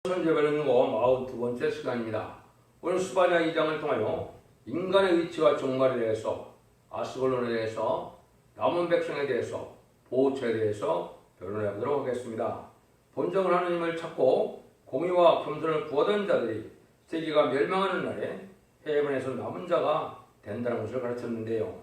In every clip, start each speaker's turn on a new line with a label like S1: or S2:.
S1: 천재별능고 42번째 시간입니다. 오늘 수바냐 2장을 통하여 인간의 위치와 종말에 대해서, 아스골론에 대해서, 남은 백성에 대해서, 보호처에 대해서 변론해 보도록 하겠습니다. 본성은 하나님을 찾고 공의와 겸손을 구하던 자들이 세계가 멸망하는 날에 해변에서 남은 자가 된다는 것을 가르쳤는데요.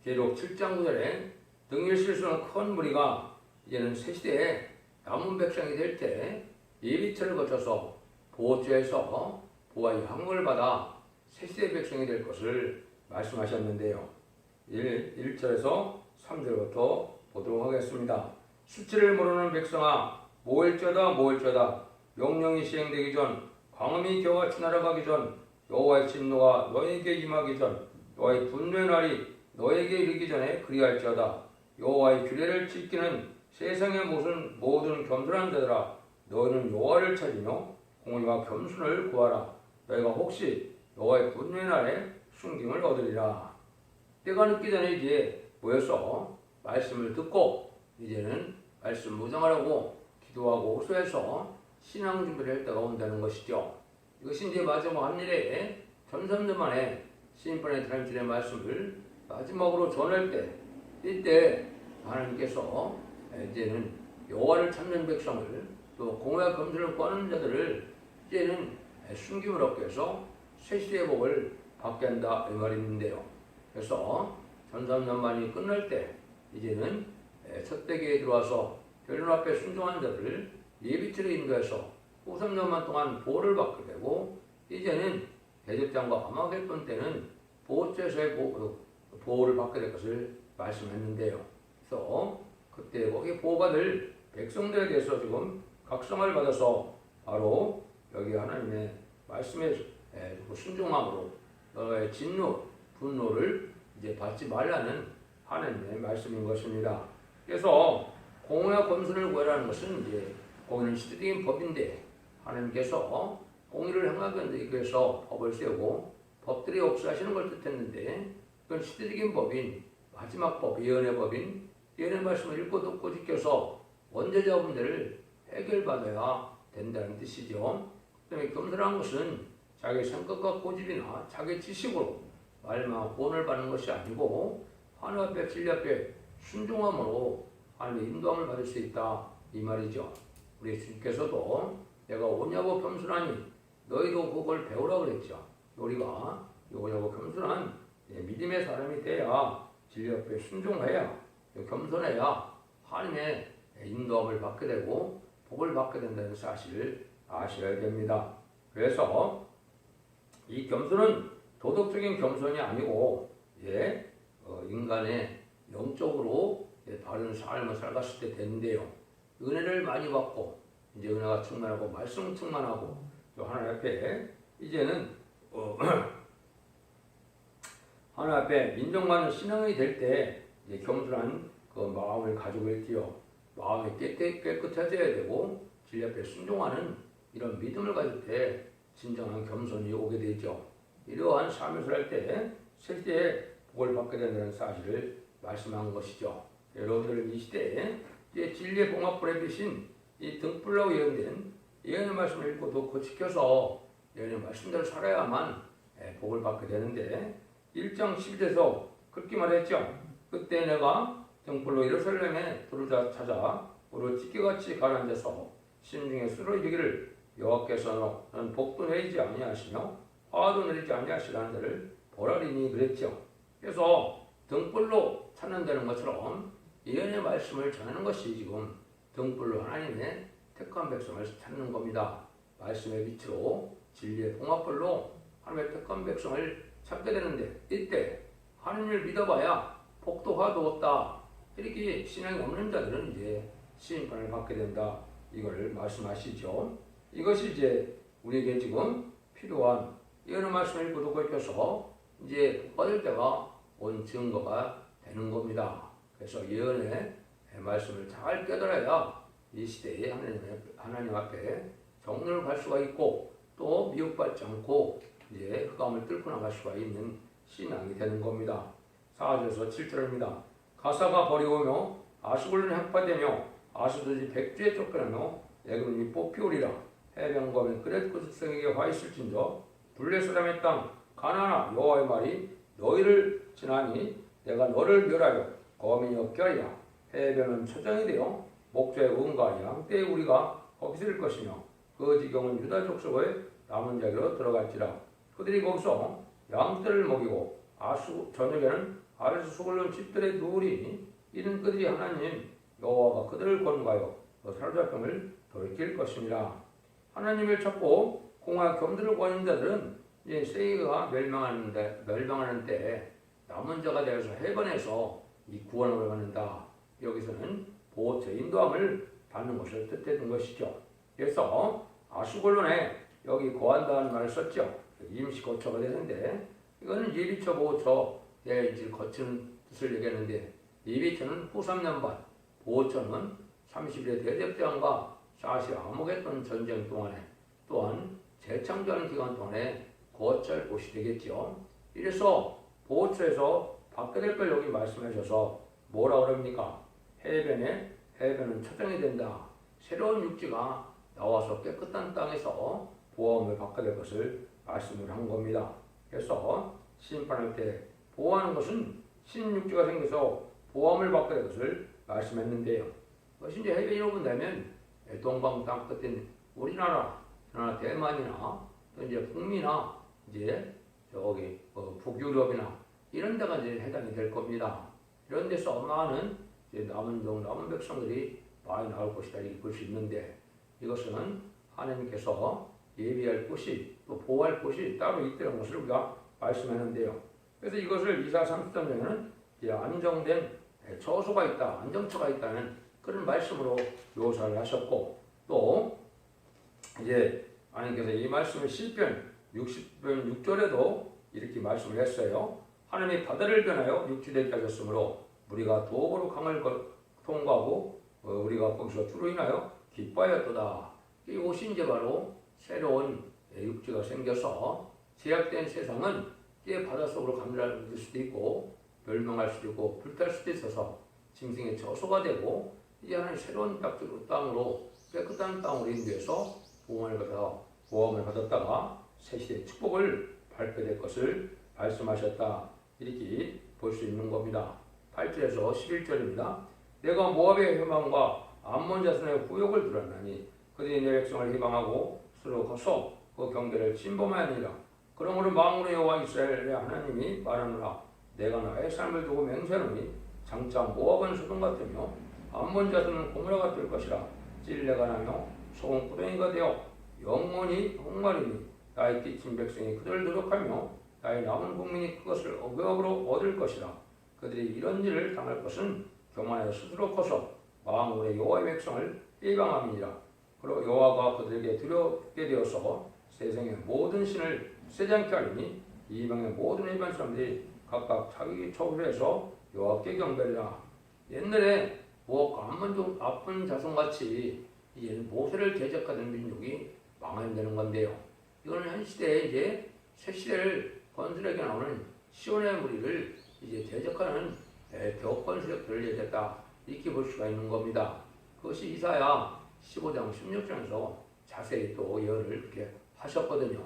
S1: 계록 7장 9절에 등일 실수는 큰 무리가 이제는 새 시대에 남은 백성이 될 때 예비처를 거쳐서 보호처에서 보호와 향을 받아 새시대 백성이 될 것을 말씀하셨는데요. 1절에서 3절부터 보도록 하겠습니다. 수치를 모르는 백성아, 모일쩌다 명령이 시행되기 전, 광음이 겨와 지나가기 전, 여호와의 진노가 너에게 임하기 전, 여호와의 분노의 날이 너에게 이르기 전에 그리할지어다. 여호와의 규례를 지키는 세상의 모든 겸손한 자들아, 너희는 여호와를 찾으며 공의와 겸손을 구하라. 너희가 혹시 여호와의 분노의 날에 순김을 얻으리라. 때가 늦기 전에 이제 모여서 말씀을 듣고 이제는 말씀 묵상하라고 기도하고 호소해서 신앙 준비를 할 때가 온다는 것이죠. 이것이 이제 마지막 한 일에 1300년 만에 시인판의 하나님의 말씀을 마지막으로 전할 때, 이때 하나님께서 이제는 여호와를 찾는 백성을, 또 공의와 겸손을 구하는 자들을 이제는 순김을 얻게 해서 새 시대의 복을 받게 한다 이 말이 있는데요. 그래서 1300년 만이 끝날 때 이제는 첫 대계에 들어와서 결론 앞에 순종한 자들을 예비처로 인도해서 후 3년만 동안 보호를 받게 되고, 이제는 대접장과 아마겟돈 때는 보호처에서의 보호를 받게 될 것을 말씀했는데요. 그래서 그때 거기 보호받을 백성들에 대해서 지금 각성을 받아서 바로 여기 하나님의 말씀에 순종함으로 너의 진노, 분노를 이제 받지 말라는 하나님의 말씀인 것입니다. 그래서 공의와 겸손을 구하라는 것은 이제 공의는 시대적인 법인데, 하나님께서 공의를 행하기 위해서 법을 세우고 법들이 역사하시는 걸 뜻했는데, 그건 시대적인 법인 마지막 법, 예언의 법인 예언의 말씀을 읽고 듣고 지켜서 원죄자 문제를 해결받아야 된다는 뜻이죠. 그다음에 겸손한 것은 자기 생각과 고집이나 자기 지식으로 말만 구원을 받는 것이 아니고 하나님 앞에 진리 앞에 순종함으로 하나님의 인도함을 받을 수 있다 이 말이죠. 우리 주님께서도 내가 오냐고 겸손하니 너희도 그걸 배우라 그랬죠. 우리가 오냐고 겸손한 믿음의 사람이 돼야 진리 앞에 순종해야 겸손해야 하나님의 인도함을 받게 되고 복을 받게 된다는 사실을 아셔야 됩니다. 그래서 이 겸손은 도덕적인 겸손이 아니고 인간의 영적으로 바른 삶을 살았을 때 되는데요. 은혜를 많이 받고 이제 은혜가 충만하고 말씀 충만하고 또 하나님 앞에 이제는 하나님 앞에 민정받는 신앙이 될 때 겸손한 그 마음을 가지고 있지요. 마음이 깨끗해져야 되고 진리 앞에 순종하는 이런 믿음을 가질 때 진정한 겸손이 오게 되죠. 이러한 삶을 살 때 실제 복을 받게 된다는 사실을 말씀한 것이죠. 여러분들 이 시대에 이제 진리의 봉합불에 비신 이 등불로 예언된 예언의 말씀을 읽고 듣고 지켜서 예언의 말씀대로 살아야만 복을 받게 되는데, 1장 11절에서 그렇게 말했죠. 그때 내가 등불로 예루살렘에 찾아 우리 찢기같이 가라앉아서 심중에 수로 이르기를 여호와께서는 복도 내리지 아니하시며 화도 내리지 아니하시라는 자를 보라리니 그랬죠. 그래서 등불로 찾는다는 것처럼 예언의 말씀을 전하는 것이 지금 등불로 하나님의 택한 백성을 찾는 겁니다. 말씀의 빛으로 진리의 봉합불로 하나님의 택한 백성을 찾게 되는데, 이때 하나님을 믿어봐야 복도 화도 없다. 이렇게 신앙이 없는 자들은 이제 시인판을 받게 된다. 이걸 말씀하시죠. 이것이 이제 우리에게 지금 필요한 예언의 말씀을 읽고 듣고 있어서 이제 받을 때가 온 증거가 되는 겁니다. 그래서 예언의 말씀을 잘 깨달아야 이 시대에 하나님 앞에 정론을 갈 수가 있고 또 미혹받지 않고 이제 흑암을 뚫고 나갈 수가 있는 신앙이 되는 겁니다. 4절에서 7절입니다. 가사가 버리오며 아스골론이 흑파되며 아스도지 백주에 쫓겨나며 애굽이 뽑히오리라. 해변검에 그렛 그 숙성에게 화 있을진저 블레 사람의 땅 가나나 여호와의 말이 너희를 지나니 내가 너를 멸하여 거민이 없게 하리라. 해변은 초장이 되어 목자의 은과 양떼의 우리가 거기서 것이며 그 지경은 유다 족속의 남은 자기로 들어갈지라. 그들이 거기서 양떼를 먹이고 저녁에는 아래서 수골른 집들의 누우리니 이는 그들이 하나님 여호와가 그들을 권고하여 그 사로잡힘을 돌이킬 것입니다. 하나님을 찾고 공화 겸들을 구하는 자들은 이제 세계가 멸망하는 때 남은 자가 되어서 해변에서 이 구원을 받는다. 여기서는 보호처 인도함을 받는 것을 뜻했던 것이죠. 그래서 아수골론에 여기 거한다는 말을 썼죠. 임시 거처가 되는데 이거는 예비처 보호처 대일지를 거치는 뜻을 얘기하는데 예비처는 후 3년 반, 보호처는 30일의 대적장과 사실 암흑했던 전쟁 동안에 또한 재창조하는 기간 동안에 거처할 곳이 되겠죠. 이래서 보호처에서 받게 될 걸 여기 말씀하셔서 뭐라 그럽니까? 해변은 초정이 된다. 새로운 육지가 나와서 깨끗한 땅에서 보호함을 받게 될 것을 말씀을 한 겁니다. 그래서 심판할 때 보호하는 것은 신육지가 생겨서 보호함을 받게 될 것을 말씀했는데요. 그것이 이제 해변이라고 본다면 동방 땅 끝인 우리나라, 대만이나 또 이제 북미나 이제 저기 북유럽이나 이런 데가 이제 해당이 될 겁니다. 이런 데서 많은 이제 남은 백성들이 많이 나올 것이다 이렇게 볼 수 있는데 이것은 하나님께서 예비할 곳이 또 보호할 곳이 따로 있다는 것을 우리가 말씀하는데요. 그래서 이것을 이사 33장에는 이제 안정된 처소가 있다, 안정처가 있다는 그런 말씀으로 묘사를 하셨고 또 이제 하나님께서 이 말씀을 시편 60편 6절에도 이렇게 말씀을 했어요. 하나님이 바다를 변하여 육지되게 하셨으므로 우리가 도보로 강을 통과하고 우리가 거기서 주로 인하여 기뻐하였도다. 이것이 이제 바로 새로운 육지가 생겨서 제약된 세상은 이제 바닷속으로 감랄할 수도 있고 멸망할 수도 있고 불탈 수도 있어서 짐승의 처소가 되고 이제 하나님 새로운 땅으로 깨끗한 땅으로 인도해서 보험을 받았다가 새시대의 축복을 밟게 될 것을 말씀하셨다. 이렇게 볼 수 있는 겁니다. 8절에서 11절입니다. 내가 모압의 회망과 암몬 자손의 후욕을 들었나니 그들이 내 백성을 희망하고 서로 가서 그 경계를 침범하니라. 그러므로 망군의 여호와 이스라엘의 하나님이 말하노라. 내가 나의 삶을 두고 맹세하노니 장차 모압은 소돔 같으며 암몬 자손은 고모라 같을 것이라. 찔레가 나며 소금 구덩이가 되어 영원히 홍말이니 나의 끼친 백성이 그들을 노력하며 나의 남은 국민이 그것을 억역으로 얻을 것이라. 그들이 이런 일을 당할 것은 교만하여 스스로 커서 망군의 여호와의 백성을 일방함이니라. 그리고 여호와가 그들에게 두렵게 되어서 세상의 모든 신을 세지 않게 하리니 이방의 모든 일반 사람들이 각각 자기 처소에서 여호와께 경배하리라. 옛날에 모압과 암몬 아픈 자손같이 이제는 모세를 대적하는 민족이 망한다는 건데요. 이거는 현 시대에 이제 새 시대를 건설하게 나오는 시온의 무리를 이제 대적하는 벽권 세력들을 얘기했다. 이렇게 볼 수가 있는 겁니다. 그것이 이사야 15장 16장에서 자세히 또 예언을 그렇게 하셨거든요.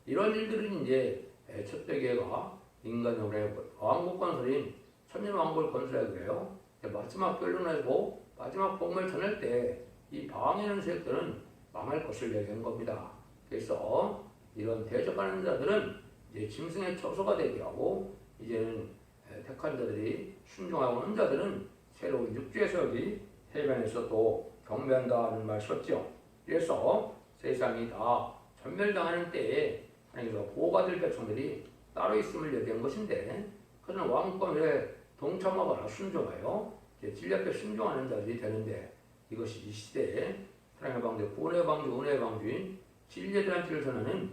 S1: 이런 일들은 이제 첫째 계가 인간의 왕국 건설인 천년왕국을 건설해야 그래요. 마지막 결론하고 마지막 복음을 전할 때 이 방해하는 세력들은 망할 것을 얘기한 겁니다. 그래서 이런 대적하는 자들은 이제 짐승의 처소가 되게 하고 이제는 택한 자들이 순종하고 하는 자들은 새로운 육지에서 여기 해변에서 또 경배한다는 말 썼죠. 그래서 세상이 다 전멸당하는 때에 하나님께서 보호받을 백성들이 따로 있음을 얘기한 것인데 그는 왕권에 동참하거나 순종하여 진리 앞에 순종하는 자들이 되는데 이것이 이 시대에 하나님의 방주, 구원의 방주, 은혜의 방주인 진리에 대한 길을 전하는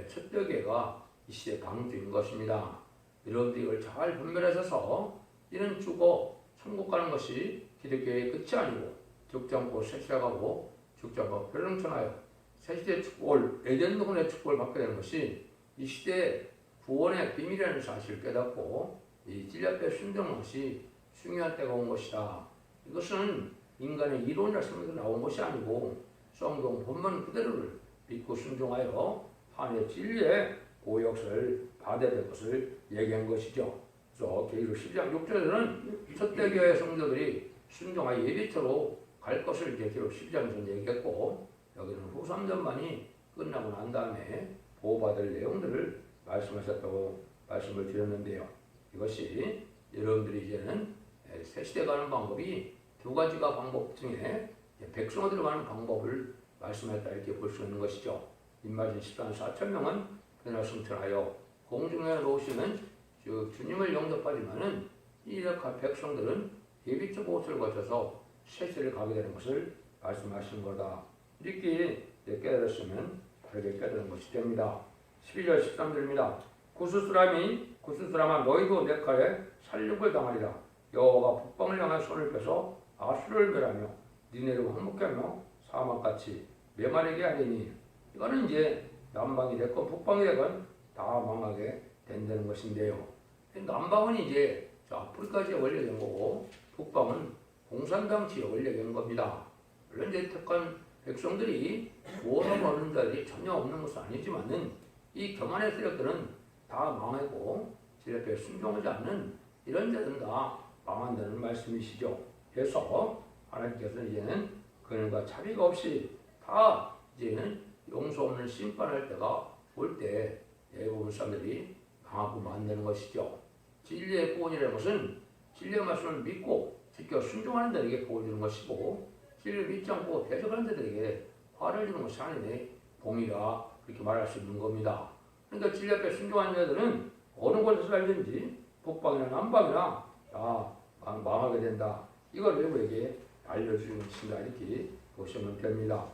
S1: 첫째 계가 이 시대의 방주인 것입니다. 여러분들이 이걸 잘 분별하셔서 이는 죽어 천국 가는 것이 기독교의 끝이 아니고 죽지 않고 쇠시라가고 죽지 않고 별능천하여 새시대의 축복을 에덴동의 축복을 받게 되는 것이 이 시대의 구원의 비밀이라는 사실을 깨닫고 이 진리 앞에 순종하는 것이 중요한 때가 온 것이다. 이것은 인간의 이론이라 생각해서 나온 것이 아니고 성경 본문 그대로를 믿고 순종하여 하나님의 진리의 보역을 받아야 될 것을 얘기한 것이죠. 그래서 계시록 12장 6절에는 첫대교회 성도들이 순종하여 예비처로 갈 것을 이제 계시록 12장에서 얘기했고, 여기는 후 3전만이 끝나고 난 다음에 보호받을 내용들을 말씀하셨다고 말씀을 드렸는데요. 이것이 여러분들이 이제는 새 시대 가는 방법이 두 가지가 방법 중에 백성으로 가는 방법을 말씀했다 이렇게 볼 수 있는 것이죠. 인마진 14만 4천 명은 그날 승천하여 공중에 놓으시는 주님을 영접하지만은 이 백성들은 예비적 옷을 거쳐서 셋을 가게 되는 것을 말씀하신 거다. 이렇게 깨달았으면 다르게 깨달은 것이 됩니다. 12절 13절입니다. 구스스람아 너희도 내 칼에 살육을 당하리라. 여호와가 북방을 향해 손을 펴서 아수를 멸하며 니네를 황목하며 사막같이 메마르게 하리니, 이거는 이제 남방이 됐건 북방이 됐건 다 망하게 된다는 것인데요. 남방은 이제 아프리카 지역에 걸려된 거고 북방은 공산당 지역에 걸려된 겁니다. 물론 이제 택한 백성들이 구원을 얻는 자들이 전혀 없는 것은 아니지만은 이 교만의 세력들은 다 망하고 진리에 순종하지 않는 이런 자들은 다 망한다는 말씀이시죠. 그래서 하나님께서는 이제는 그들과 차비가 없이 다 이제는 용서 없는 심판할 때가 올 때 대부분 사람들이 망하고 만드는 것이죠. 진리의 구원이라는 것은 진리의 말씀을 믿고 지켜 순종하는 자에게 복을 주는 것이고, 진리를 믿지 않고 대적하는 자들에게 화를 주는 것이 하나님의 공이라 그렇게 말할 수 있는 겁니다. 그러니까 진리 앞에 순종하는 자들은 어느 곳에서 살든지 북방이나 남방이나 다 망하게 된다. 이걸 외부에게 알려주는 것이다 이렇게 보시면 됩니다.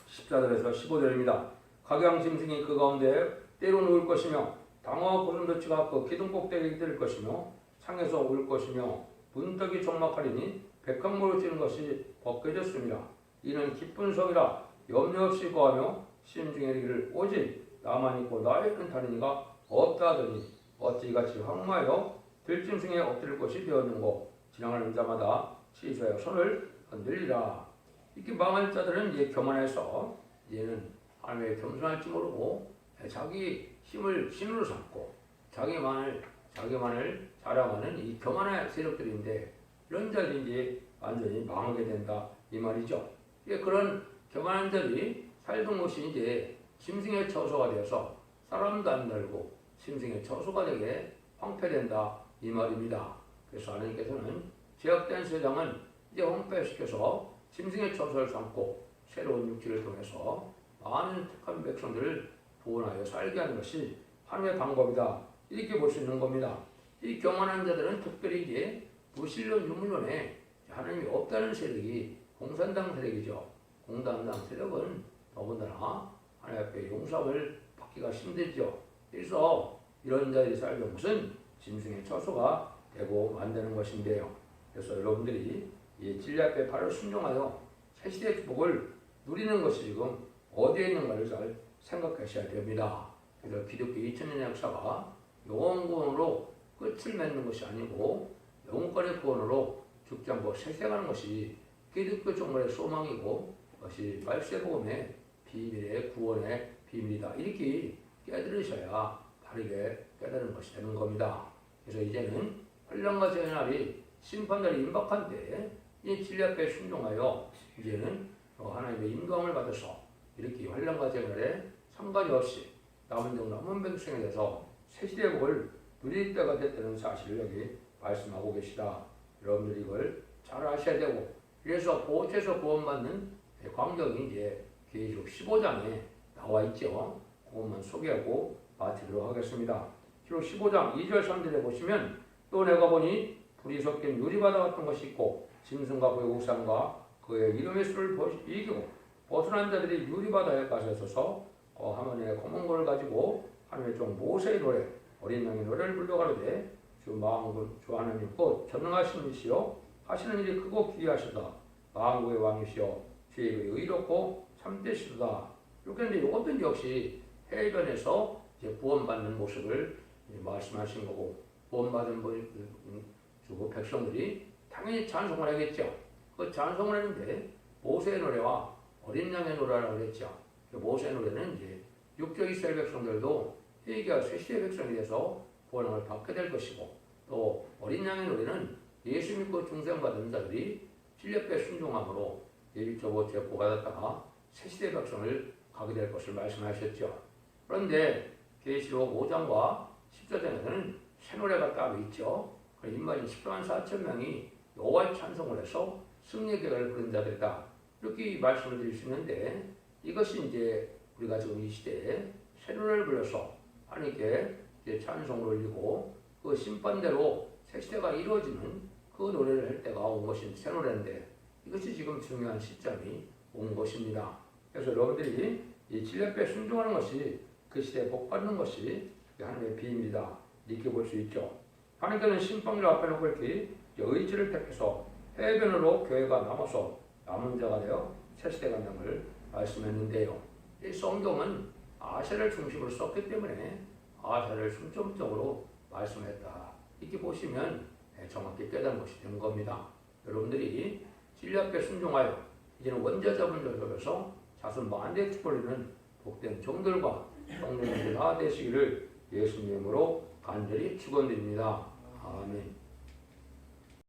S1: 14절에서 15절입니다. 각양 짐승이 그 가운데 때로 누울 것이며 당어와 고슴도치가 그 기둥 꼭대기에 들 것이며 창에서 울 것이며 분떡이 종막하리니 백합물을 찌는 것이 벗겨졌습니다. 이는 기쁜 성이라 염려 없이 거하며 심중에 이르기를 오직 나만 있고 나의 큰 다리니가 없다 하더니 어찌 이같이 황마여 들짐승에 엎드릴 것이 되었는고 지나가는 자마다 시소하여 손을 흔들리라. 이렇게 망할 자들은 이제 교만해서 이제는 하나님의 겸손할지 모르고 자기 힘을 신으로 삼고 자기만을 자랑하는 이 교만의 세력들인데, 이런 자들이 이제 완전히 망하게 된다 이 말이죠. 그런 교만한 자들이 살던 곳이 이제 짐승의 처소가 되어서 사람도 안 날고 짐승의 처소가 되게 황폐된다 이 말입니다. 그래서 하나님께서는 죄악된 세상은 이제 황폐시켜서 짐승의 처소를 삼고 새로운 육체를 통해서 많은 택한 백성들을 구원하여 살게 하는 것이 하나님의 방법이다 이렇게 볼 수 있는 겁니다. 이 교만한 자들은 특별히 이제 무신론 유물론에 하나님이 없다는 세력이 공산당 세력이죠. 공산당 세력은 더군다나 하나님 앞에 용서를 받기가 힘들죠. 그래서 이런 자들이 살던 것은 짐승의 처소가 되고 만드는 것인데요. 그래서 여러분들이 이 진리 앞에 바로 순종하여 새시대의 축복을 누리는 것이 지금 어디에 있는가를 잘 생각하셔야 됩니다. 그래서 기독교 2000년의 역사가 영원구원으로 끝을 맺는 것이 아니고 영원권의 구원으로 죽지 않고 세세가는 것이 기독교 종말의 소망이고, 그것이 말세복음의 비밀의 구원의 비밀이다 이렇게 깨달으셔야 바르게 깨달은 것이 되는 겁니다. 그래서 이제는 환난과 재앙의 날이 심판날이 임박한 때에 이 진리 앞에 순종하여 이제는 하나님의 인도함을 받아서 이렇게 환난과 재앙의 날에 상관이 없이 남은 백성에 대해서 새시대의 복을 누릴 때가 됐다는 사실을 여기 말씀하고 계시다. 여러분들이 이걸 잘 아셔야 되고, 그래서 보호체에서 구원받는 광경이 이제 계시록 15장에 나와 있죠. 그것만 소개하고 마치도록 하겠습니다. 계시록 15장 2절 3절에 보시면 또 내가 보니 불이 섞인 유리바다 같은 것이 있고 짐승과 그의 우상과 그의 이름의 수를 이기고 벗어난 자들이 유리바다에 가셔서 하모니의 검은 고를 가지고 하나님의 종 모세의 노래 어린 양의 노래를 불러가로되 주 하나님 곧 전능하신 이시여 하시는 일이 크고 기이하시다. 만국의 왕이시여 주의 의롭고 참되시다. 이렇게 했는데 이것도 역시 해변에서 이제 구원받는 모습을 말씀하신 거고, 구원받은 백성들이 당연히 찬송을 하겠죠. 그 찬송을 했는데 모세의 노래와 어린 양의 노래라고 그랬죠. 모세의 노래는 이제 육적 이스라엘 백성들도 회개와 새 시대 백성이 돼서 구원을 받게 될 것이고, 또 어린 양의 노래는 예수 믿고 중생받은 자들이 진례에 순종함으로 예비적으로 제포받았다가 새 시대 백성을 가게 될 것을 말씀하셨죠. 그런데 계시록 5장과 14장에서는 새 노래가 따로 있죠. 인마인 10만 4천 명이 여호와의 찬송을 해서 승리의 계를 부른 자들이다, 이렇게 말씀을 드릴 수 있는데, 이것이 이제 우리가 지금 이 시대에 새 노래를 불러서 하나님께 이제 찬송을 올리고 그 심판대로 새 시대가 이루어지는 그 노래를 할 때가 온 것이 새 노래인데, 이것이 지금 중요한 시점이 온 것입니다. 그래서 여러분들이 이 진례에 순종하는 것이 그 시대에 복받는 것이 하나님의 비입니다. 이렇게 볼 수 있죠. 하나님께는 심판을 앞에 놓고 이렇게 의지를 택해서 해변으로 교회가 남아서 남은 자가 되어 새 시대가 남을 말씀했는데요. 이 성경은 아세를 중심으로 썼기 때문에 아세를 중점적으로 말씀했다, 이렇게 보시면 정확히 깨달은 것이 된 겁니다. 여러분들이 진리 앞에 순종하여 이제는 원자자분 조절해서 자손 만대에 축복을 복된 종들과 성령님들 다 되시기를 예수님으로 간절히 축원드립니다. 아멘.